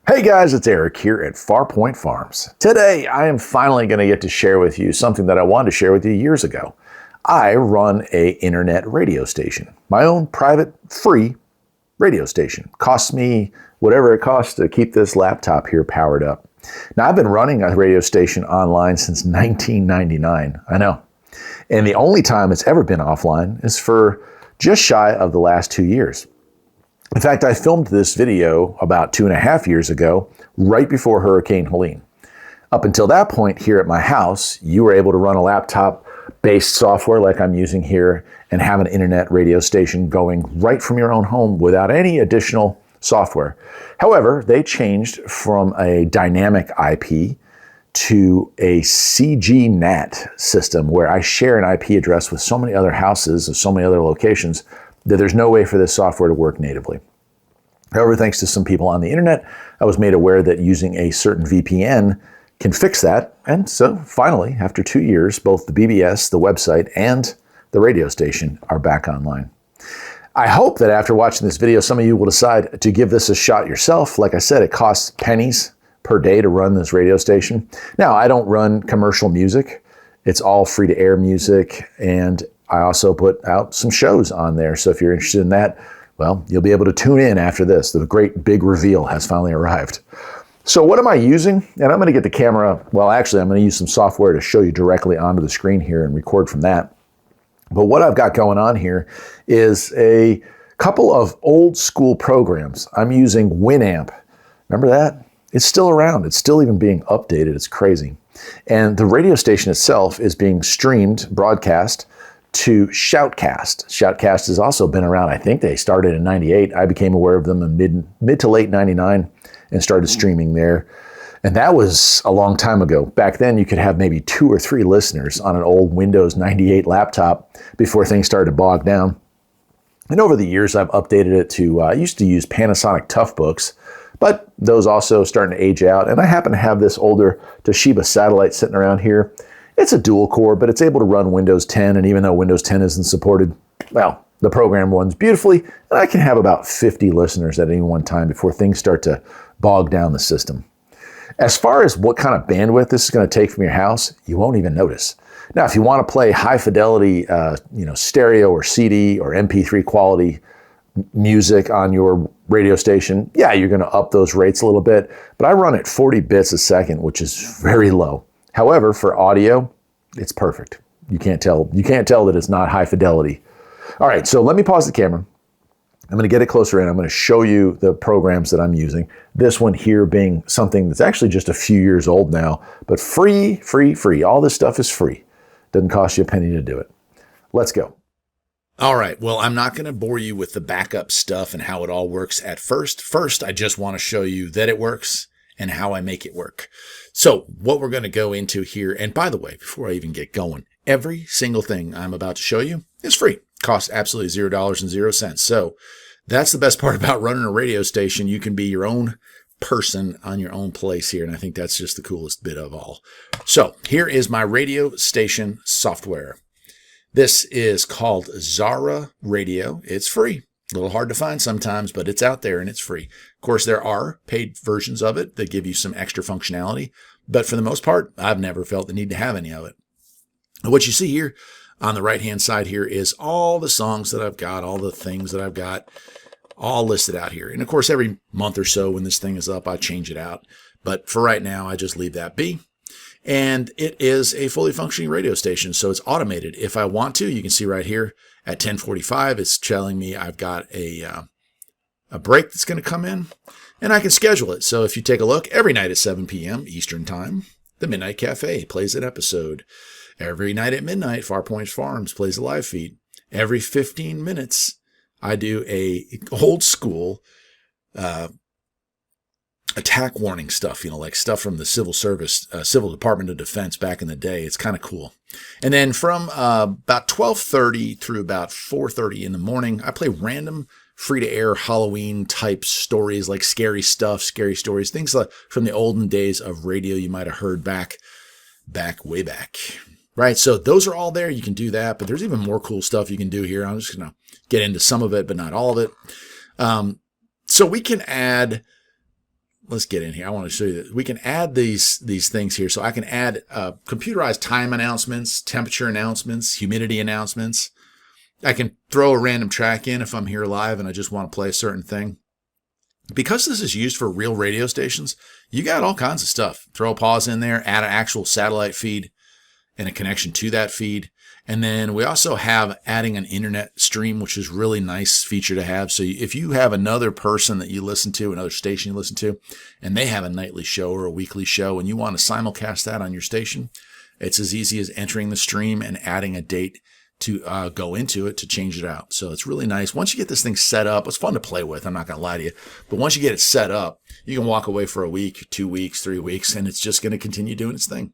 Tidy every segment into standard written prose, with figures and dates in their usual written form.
Hey guys, it's Eric here at Farpoint Farms. Today, I am finally going to get to share with you something that I wanted to share with you years ago. I run an internet radio station, my own private, free radio station. Costs me whatever it costs to keep this laptop here powered up. Now, I've been running a radio station online since 1999, I know. And the only time it's ever been offline is for just shy of the last 2 years. In fact, I filmed this video about 2.5 years ago, right before Hurricane Helene. Up until that point here at my house, you were able to run a laptop-based software like I'm using here and have an internet radio station going right from your own home without any additional software. However, they changed from a dynamic IP to a CGNAT system where I share an IP address with so many other houses and so many other locations that there's no way for this software to work natively. However, thanks to some people on the internet, I was made aware that using a certain VPN can fix that. And so finally, after 2 years, both the BBS, the website, and the radio station are back online. I hope that after watching this video, some of you will decide to give this a shot yourself. Like I said, it costs pennies per day to run this radio station. Now, I don't run commercial music. It's all free-to-air music, and I also put out some shows on there. So if you're interested in that, well, you'll be able to tune in after this. The great big reveal has finally arrived. So what am I using? And I'm going to get the camera. Well, actually, I'm going to use some software to show you directly onto the screen here and record from that. But what I've got going on here is a couple of old school programs. I'm using Winamp. Remember that? It's still around. It's still even being updated. It's crazy. And the radio station itself is being streamed, broadcast, to Shoutcast. Shoutcast has also been around. I think they started in 98. I became aware of them in mid to late 99 and started streaming there. And that was a long time ago. Back then, you could have maybe 2 or 3 listeners on an old Windows 98 laptop before things started to bog down. And over the years, I've updated it to, I used to use Panasonic Toughbooks, but those also starting to age out. And I happen to have this older Toshiba satellite sitting around here. It's a dual core, but it's able to run Windows 10. And even though Windows 10 isn't supported, well, the program runs beautifully. And I can have about 50 listeners at any one time before things start to bog down the system. As far as what kind of bandwidth this is going to take from your house, you won't even notice. Now, if you want to play high fidelity, stereo or CD or MP3 quality music on your radio station, yeah, you're going to up those rates a little bit. But I run at 40 bits a second, which is very low. However, for audio, it's perfect. You can't tell that it's not high fidelity. All right, so let me pause the camera. I'm going to get it closer in. I'm going to show you the programs that I'm using. This one here being something that's actually just a few years old now, but free. All this stuff is free. Doesn't cost you a penny to do it. Let's go. All right. Well, I'm not going to bore you with the backup stuff and how it all works at first. First, I just want to show you that it works and how I make it work. So what we're going to go into here, and by the way, before I even get going, every single thing I'm about to show you is free. Costs absolutely $0.00. So that's the best part about running a radio station. You can be your own person on your own place here. And I think that's just the coolest bit of all. So here is my radio station software. This is called ZaraRadio. It's free. A little hard to find sometimes, but it's out there and it's free. Of course, there are paid versions of it that give you some extra functionality. But for the most part, I've never felt the need to have any of it. What you see here on the right-hand side here is all the songs that I've got, all the things that I've got, all listed out here. And of course, every month or so when this thing is up, I change it out. But for right now, I just leave that be. And it is a fully functioning radio station, so it's automated. If I want to, you can see right here at 10:45, it's telling me I've got a break that's going to come in, and I can schedule it. So if you take a look, every night at 7 p.m. Eastern Time, the Midnight Cafe plays an episode. Every night at midnight, Farpoint Farms plays a live feed. Every 15 minutes, I do a old school attack warning stuff, like stuff from the civil service, civil Department of Defense back in the day. It's kind of cool. And then from about 12:30 through about 4:30 in the morning, I play random free-to-air Halloween type stories, like scary stuff, scary stories, things like from the olden days of radio you might have heard way back. Right, so those are all there. You can do that, but there's even more cool stuff you can do here. I'm just going to get into some of it, but not all of it. So we can add let's get in here. I want to show you that we can add these things here. So I can add computerized time announcements, temperature announcements, humidity announcements. I can throw a random track in if I'm here live and I just want to play a certain thing. Because this is used for real radio stations, you got all kinds of stuff. Throw a pause in there, add an actual satellite feed and a connection to that feed. And then we also have adding an internet stream, which is really nice feature to have. So if you have another person that you listen to, another station you listen to, and they have a nightly show or a weekly show, and you want to simulcast that on your station, it's as easy as entering the stream and adding a date to go into it to change it out. So it's really nice. Once you get this thing set up, it's fun to play with. I'm not going to lie to you. But once you get it set up, you can walk away for a week, 2 weeks, 3 weeks, and it's just going to continue doing its thing.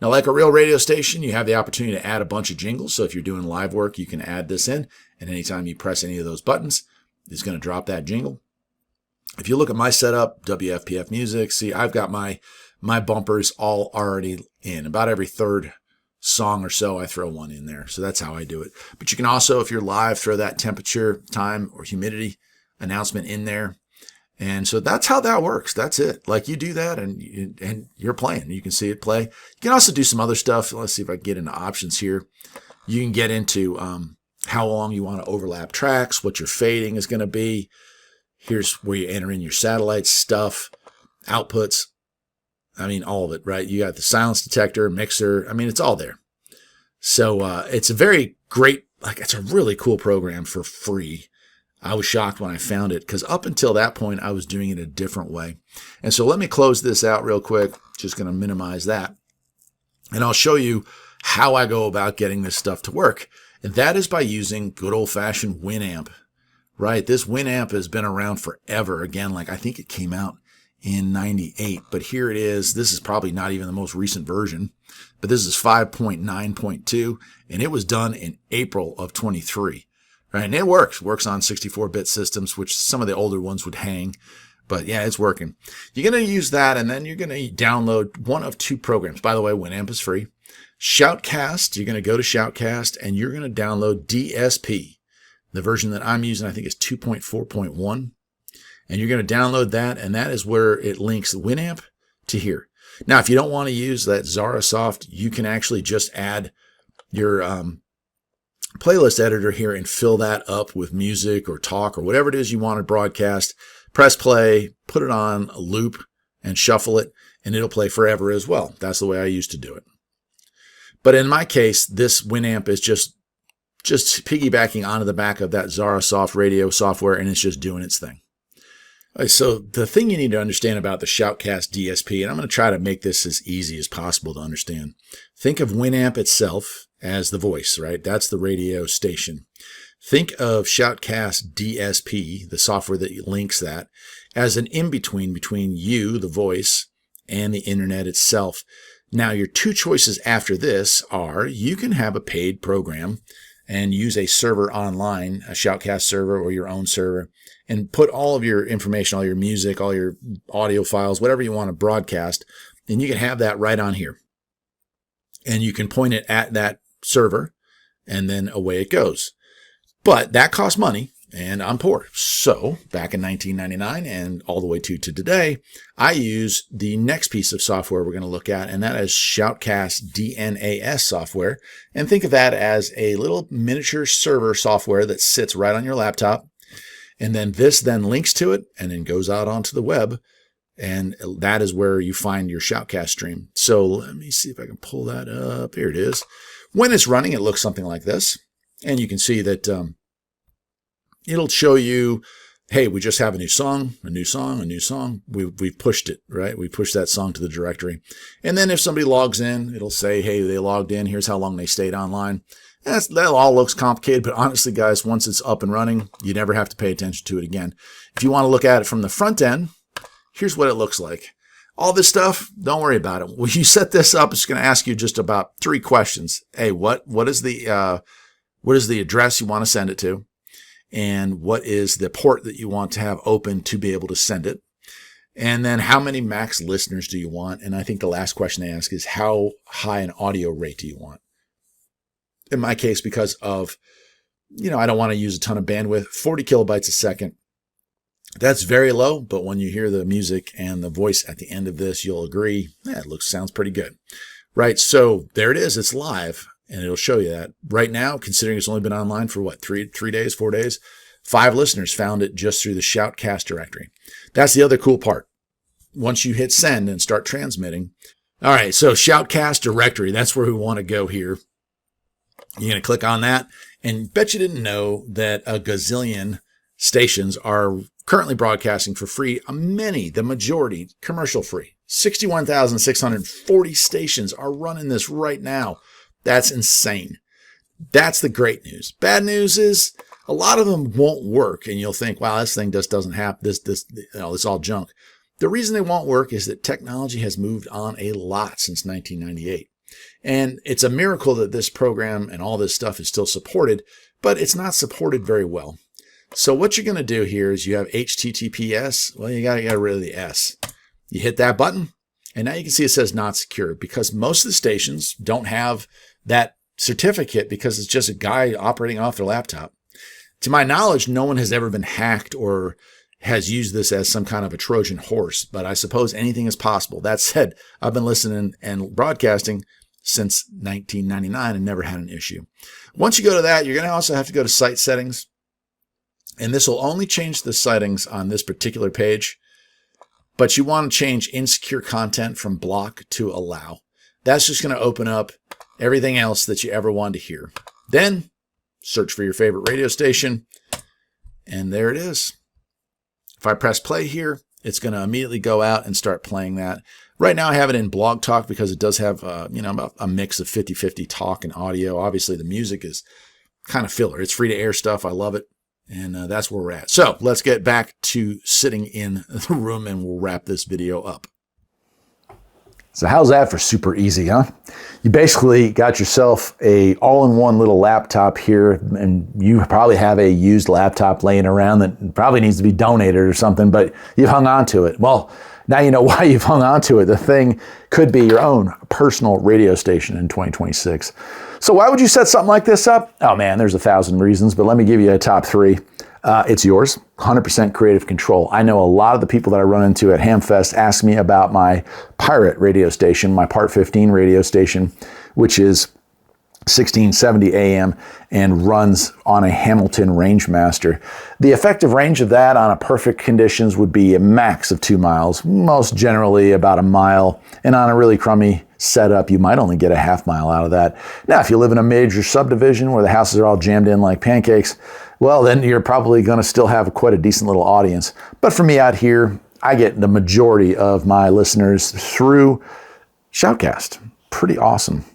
Now, like a real radio station, you have the opportunity to add a bunch of jingles. So if you're doing live work, you can add this in. And anytime you press any of those buttons, it's going to drop that jingle. If you look at my setup, WFPF music, see, I've got my bumpers all already in. About every third song or so, I throw one in there. So that's how I do it. But you can also, if you're live, throw that temperature, time, or humidity announcement in there. And so that's how that works. That's it. Like you do that and you're playing. You can see it play. You can also do some other stuff. Let's see if I can get into options here. You can get into how long you want to overlap tracks, what your fading is going to be. Here's where you enter in your satellite stuff, outputs. I mean, all of it, right? You got the silence detector, mixer. I mean, it's all there. So it's a very great, it's a really cool program for free. I was shocked when I found it because up until that point, I was doing it a different way. And so let me close this out real quick. Just going to minimize that. And I'll show you how I go about getting this stuff to work. And that is by using good old-fashioned Winamp, right? This Winamp has been around forever. Again, I think it came out in 98, but here it is. This is probably not even the most recent version, but this is 5.9.2, and it was done in April of 23. Right, and it works on 64-bit systems, which some of the older ones would hang. But yeah, it's working. You're going to use that, and then you're going to download one of two programs. By the way, Winamp is free. Shoutcast, you're going to go to Shoutcast, and you're going to download DSP. The version that I'm using, I think, is 2.4.1. And you're going to download that, and that is where it links Winamp to here. Now, if you don't want to use that ZaraSoft, you can actually just add your playlist editor here and fill that up with music or talk or whatever it is you want to broadcast. Press play, put it on a loop, and shuffle it, and it'll play forever as well. That's the way I used to do it. But in my case, this Winamp is just piggybacking onto the back of that ZaraSoft radio software, and it's just doing its thing. Right, so the thing you need to understand about the Shoutcast DSP, and I'm going to try to make this as easy as possible to understand. Think of Winamp itself as the voice, right? That's the radio station. Think of Shoutcast DSP, the software that links that, as an in-between between you, the voice, and the internet itself. Now, your two choices after this are you can have a paid program and use a server online, a Shoutcast server or your own server, and put all of your information, all your music, all your audio files, whatever you want to broadcast, and you can have that right on here. And you can point it at that server, and then away it goes. But that costs money, and I'm poor. So back in 1999 and all the way to today, I use the next piece of software we're going to look at, and that is Shoutcast DNAS software. And think of that as a little miniature server software that sits right on your laptop. And then this then links to it and then goes out onto the web. And that is where you find your Shoutcast stream. So let me see if I can pull that up. Here it is. When it's running, it looks something like this. And you can see that it'll show you, hey, we just have a new song. We've pushed it, right? We pushed that song to the directory. And then if somebody logs in, it'll say, hey, they logged in. Here's how long they stayed online. That all looks complicated, but honestly, guys, once it's up and running, you never have to pay attention to it again. If you want to look at it from the front end, here's what it looks like. All this stuff, don't worry about it. When you set this up, it's going to ask you just about 3 questions. Hey, what is the address you want to send it to? And what is the port that you want to have open to be able to send it? And then how many max listeners do you want? And I think the last question they ask is how high an audio rate do you want? In my case, because of, I don't want to use a ton of bandwidth, 40 kilobytes a second That's very low, but when you hear the music and the voice at the end of this, you'll agree, sounds pretty good. Right, so there it is. It's live, and it'll show you that. Right now, considering it's only been online for what, 4 days, 5 listeners found it just through the Shoutcast directory. That's the other cool part. Once you hit send and start transmitting. All right, so Shoutcast directory, that's where we want to go here. You're going to click on that, and bet you didn't know that a gazillion stations are currently broadcasting for free. The majority, commercial free. 61,640 stations are running this right now. That's insane. That's the great news. Bad news is a lot of them won't work, and you'll think, wow, this thing just doesn't have this is all junk. The reason they won't work is that technology has moved on a lot since 1998. And it's a miracle that this program and all this stuff is still supported, but it's not supported very well. So what you're going to do here is you have HTTPS. Well, you got to get rid of the S. You hit that button, and now you can see it says not secure because most of the stations don't have that certificate because it's just a guy operating off their laptop. To my knowledge, no one has ever been hacked or has used this as some kind of a Trojan horse, but I suppose anything is possible. That said, I've been listening and broadcasting since 1999 and never had an issue. Once you go to that, you're going to also have to go to site settings. And this will only change the settings on this particular page, but you want to change insecure content from block to allow. That's just going to open up everything else that you ever wanted to hear. Then search for your favorite radio station, and there it is. If I press play here, it's going to immediately go out and start playing that. Right now I have it in Blog Talk because it does have about a mix of 50-50 talk and audio. Obviously the music is kind of filler. It's free to air stuff. I love it. And that's where we're at. So let's get back to sitting in the room and we'll wrap this video up. So how's that for super easy, huh? You basically got yourself a all-in-one little laptop here, and you probably have a used laptop laying around that probably needs to be donated or something, but you've hung on to it. Well, now you know why you've hung on to it. The thing could be your own personal radio station in 2026. So why would you set something like this up? Oh man, there's 1,000 reasons, but let me give you a top 3. It's yours, 100% creative control. I know a lot of the people that I run into at Hamfest ask me about my pirate radio station, my Part 15 radio station, which is 1670 AM and runs on a Hamilton Rangemaster. The effective range of that on a perfect conditions would be a max of 2 miles, most generally about a mile. And on a really crummy setup, you might only get a half mile out of that. Now, if you live in a major subdivision where the houses are all jammed in like pancakes, well, then you're probably going to still have quite a decent little audience. But for me out here, I get the majority of my listeners through Shoutcast. Pretty awesome.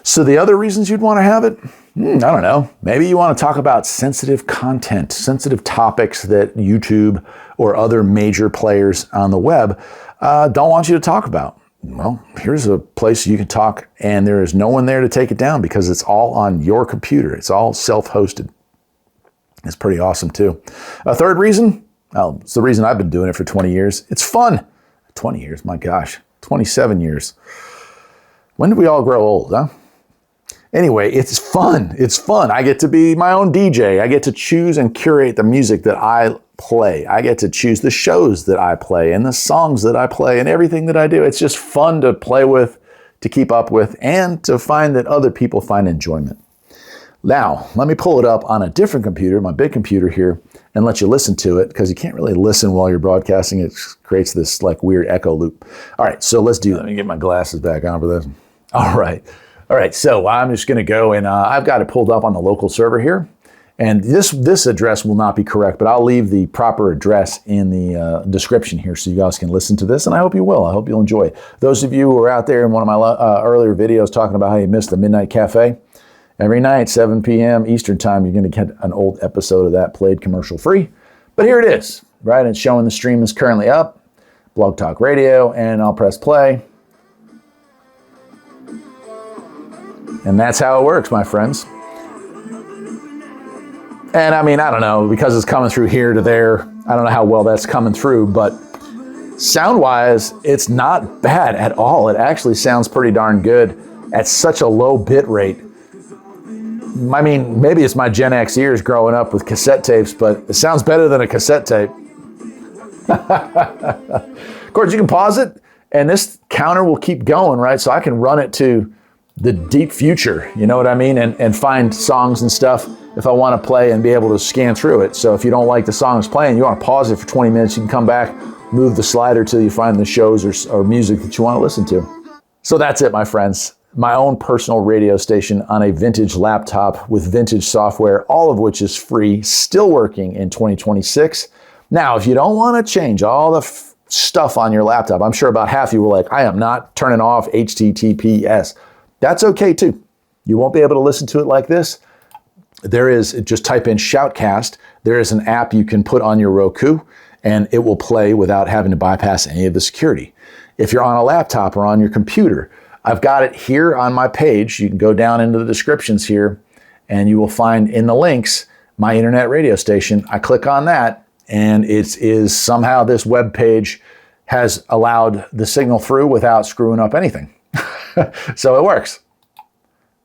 So the other reasons you'd want to have it? I don't know. Maybe you want to talk about sensitive content, sensitive topics that YouTube or other major players on the web don't want you to talk about. Well, here's a place you can talk and there is no one there to take it down because it's all on your computer. It's all self-hosted. It's pretty awesome too. A third reason, well, it's the reason I've been doing it for 20 years. It's fun. 20 years, my gosh, 27 years. When did we all grow old, huh? Anyway, it's fun. It's fun. I get to be my own DJ. I get to choose and curate the music that I play. I get to choose the shows that I play and the songs that I play and everything that I do. It's just fun to play with, to keep up with, and to find that other people find enjoyment. Now, let me pull it up on a different computer, my big computer here, and let you listen to it because you can't really listen while you're broadcasting. It creates this like weird echo loop. All right, so let's do that. Let me get my glasses back on for this. All right, so I'm just going to go and I've got it pulled up on the local server here. And this address will not be correct, but I'll leave the proper address in the description here so you guys can listen to this, and I hope you will. I hope you'll enjoy it. Those of you who are out there in one of my earlier videos talking about how you missed the Midnight Cafe, every night, 7 p.m. Eastern time, you're going to get an old episode of that played commercial free. But here it is, right? It's showing the stream is currently up, Blog Talk Radio, and I'll press play. And that's how it works, my friends. And I mean, I don't know, because it's coming through here to there, I don't know how well that's coming through, but sound-wise, it's not bad at all. It actually sounds pretty darn good at such a low bit rate. I mean, maybe it's my Gen X ears growing up with cassette tapes, but it sounds better than a cassette tape. Of course, you can pause it, and this counter will keep going, right? So I can run it to the deep future, you know what I mean? And find songs and stuff if I want to play and be able to scan through it. So if you don't like the songs playing, you want to pause it for 20 minutes, you can come back, move the slider till you find the shows or music that you want to listen to. So that's it, my friends. My own personal radio station on a vintage laptop with vintage software, all of which is free, still working in 2026. Now, if you don't want to change all the stuff on your laptop, I'm sure about half of you were like, I am not turning off HTTPS. That's okay too. You won't be able to listen to it like this. Just type in Shoutcast. There is an app you can put on your Roku, and it will play without having to bypass any of the security. If you're on a laptop or on your computer, I've got it here on my page. You can go down into the descriptions here, and you will find in the links my internet radio station. I click on that, and it is somehow this web page has allowed the signal through without screwing up anything. So it works.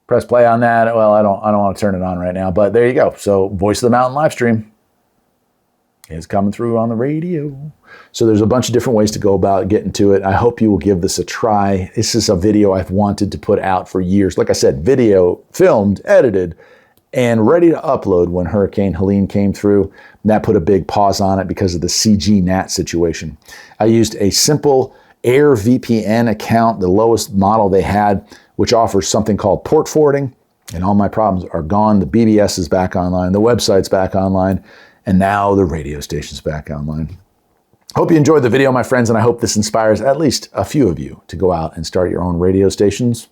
Press play on that. Well, I don't want to turn it on right now, but there you go. So Voice of the Mountain live stream is coming through on the radio. So there's a bunch of different ways to go about getting to it. I hope you will give this a try. This is a video I've wanted to put out for years. Like I said, video filmed, edited, and ready to upload when Hurricane Helene came through. And that put a big pause on it because of the CGNAT situation. I used a simple Air VPN account, the lowest model they had, which offers something called port forwarding, and all my problems are gone. The BBS is back online, the website's back online, and now the radio station's back online. Hope you enjoyed the video, my friends, and I hope this inspires at least a few of you to go out and start your own radio stations.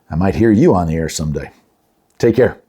I might hear you on the air someday. Take care.